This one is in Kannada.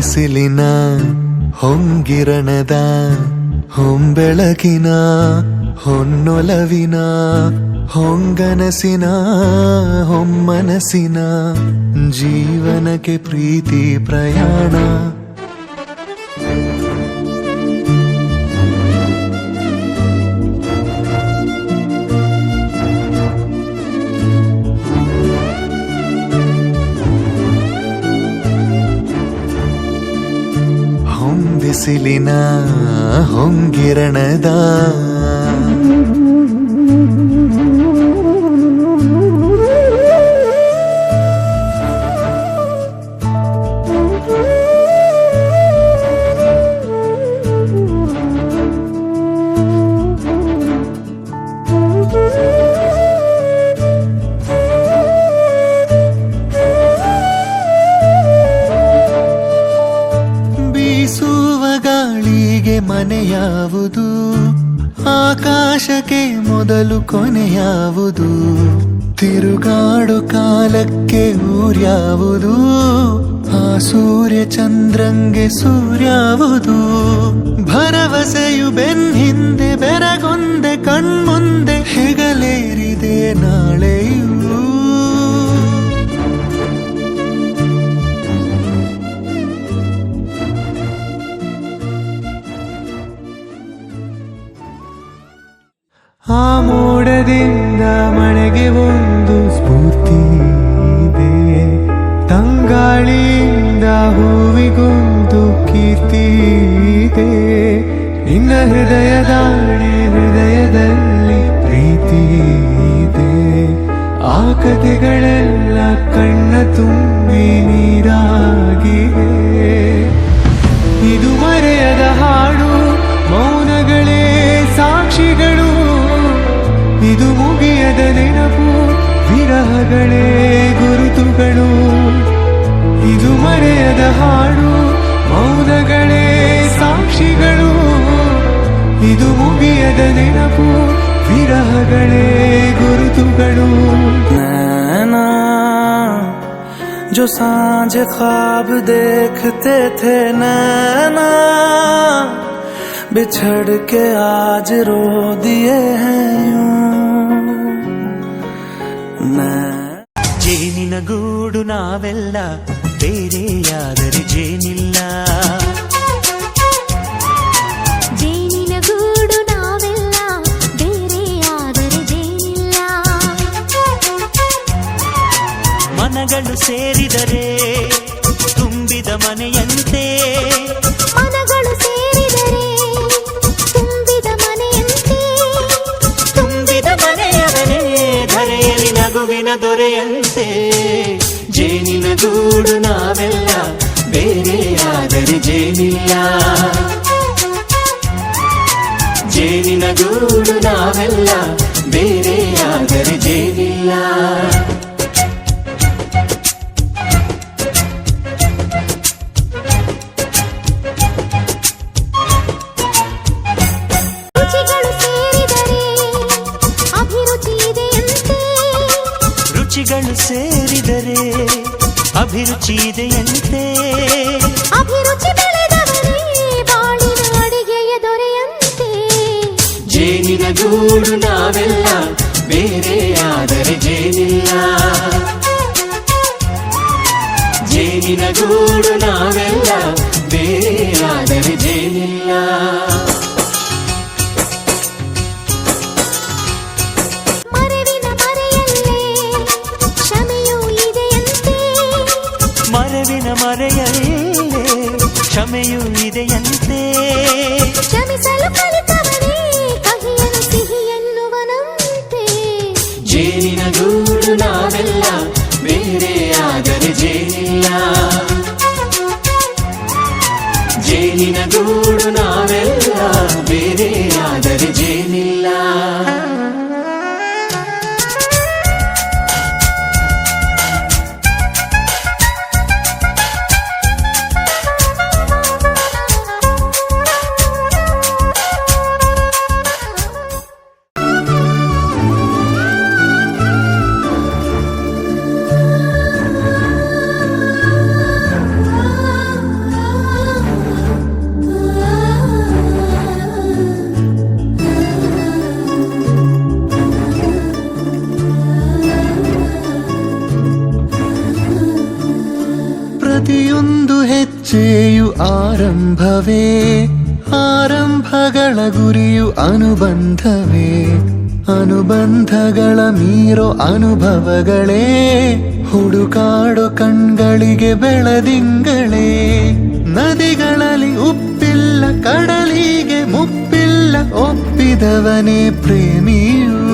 ಹೊಂಬಿಸಿಲಿನ ಹೊಂಗಿರಣದ ಹೊಂಬೆಳಗಿನ ಹೊನ್ನೊಲವಿನ ಹೊಂಗನಸಿನ ಹೊಮ್ಮನಸಿನ ಜೀವನಕ್ಕೆ ಪ್ರೀತಿ ಪ್ರಯಾಣ. ಹೊಂಬಿಸಿಲಿನ ಹೊಂಗಿರಣದ ಮನೆಯಾವುದು, ಆಕಾಶಕ್ಕೆ ಮೊದಲು ಕೊನೆಯಾವುದು, ತಿರುಗಾಡು ಕಾಲಕ್ಕೆ ಊರ್ಯಾವುದು, ಆ ಸೂರ್ಯ ಚಂದ್ರಂಗೆ ಸೂರ್ಯಾವುದು, ಭರವಸೆಯು ಬೆನ್ನಿಂದೆ ಬೆರಗೊಂದೆ ಕಣ್ಮುಂದೆ ಹೆಗಲೇರಿದೆ ನಾಳೆಯೂ. ಆ ಮೋಡದಿಂದ ಮಳೆಗೆ ಒಂದು ಸ್ಫೂರ್ತಿ ಇದೆ, ತಂಗಾಳಿಯಿಂದ ಹೂವಿಗೊಂದು ಕೀರ್ತಿ ಇದೆ, ನಿನ್ನ ಹೃದಯದಲ್ಲಿ ಪ್ರೀತಿ ಇದೆ, ಆ ಕಥೆಗಳೆಲ್ಲ ಕಣ್ಣ ತುಂಬಿ ನೀರಾಗಿವೆ. ಇದು ಮರೆಯದ ಹಾಡು, ಮೌನಗಳೇ ಸಾಕ್ಷಿಗಳು, ಇದು ಮುಗಿಯದ ನೆನಪು, ವಿರಹಗಳೇ ಗುರುತುಗಳು. ಇದು ಮರೆಯದ ಹಾಡು, ಮೌನಗಳೇ ಸಾಕ್ಷಿಗಳು, ಇದು ಮುಗಿಯದ ನೆನಪು, ವಿರಹಗಳೇ ಗುರುತುಗಳು. नैना जो सांझ ख्वाब देखते थे, नैना बिछड़ के आज रो दिए हैं ಜೇನಿನ ಗೂಡು ನಾವೆಲ್ಲ ಬೇರೆಯಾದರೆ ಜೇನಿಲ್ಲ, ಜೇನಿನ ಗೂಡು ನಾವೆಲ್ಲ ಬೇರೆಯಾದರೆ ಜೇನಿಲ್ಲ, ಮನಗಳು ಸೇರಿದರೆ ತುಂಬಿದ ಮನೆಯಂತೆ, ಮನಗಳು ಸೇರಿದರೆ ತುಂಬಿದ ಮನೆಯಂತೆ, ತುಂಬಿದ ಮನೆಯವನೇ ಧರೆಯಲ್ಲಿ ನಗುವಿನ ದೊರೆಯಂತೆ. ಜೇನಿನ ಗೂಡು ನಾವೆಲ್ಲ ಬೇರೆಯಾದರೆ ಜೇನಿಲ್ಲ, ಜೇನಿನ ಗೂಡು ನಾವೆಲ್ಲ ಬೇರೆಯಾದರೆ ಜೇನಿಲ್ಲ. ರುಚಿಗಳು ಸೇರಿದರೆ ಅಭಿರುಚಿ ಇದೆಯಂತೆ, ಅಭಿರುಚಿ ಬೆಳೆದವರೇ ಬಾಳಿನ ಅಡಿಗೆಯ ದೊರೆಯಂತೆ. ಜೇನಿನ ಗೂಡು ನಾವೆಲ್ಲ ಬೇರೆಯಾದರೆ ಜೇನಿಲ್ಲ, ಜೇನಿನ ಗೂಡು ನಾವೆಲ್ಲ ಬೇರೆಯಾದರೆ ಜೇನಿಲ್ಲ. ಮರವಿನ ಮರೆಯಲ್ಲೇ ಕ್ಷಮೆಯೂ ಇದೆಯಂತೆ, ಕ್ಷಮಿಸಲು ಕಲಿತವನೇ ಕಹಿಯನ್ನು ಸಿಹಿ ಎನ್ನುವನಂತೆ. ಜೇನಿನ ಗೂಡು ನಾವೆಲ್ಲ ಬೇರೆಯಾದರೆ ಜೇನಿಲ್ಲ, ಜೇನಿನ ಗೂಡು ನಾವೆಲ್ಲ ಬೇರೆಯಾದರೆ ಜೇನಿಲ್ಲ. ಹೆಜ್ಜೆಯು ಆರಂಭವೇ, ಆರಂಭಗಳ ಗುರಿಯು ಅನುಬಂಧವೇ, ಅನುಬಂಧಗಳ ಮೀರೋ ಅನುಭವಗಳೇ, ಹುಡುಕಾಡೋ ಕಣ್ಗಳಿಗೆ ಬೆಳದಿಂಗಳೇ. ನದಿಗಳಲ್ಲಿ ಉಪ್ಪಿಲ್ಲ, ಕಡಲಿಗೆ ಮುಪ್ಪಿಲ್ಲ, ಒಪ್ಪಿದವನೇ ಪ್ರೇಮಿಯು.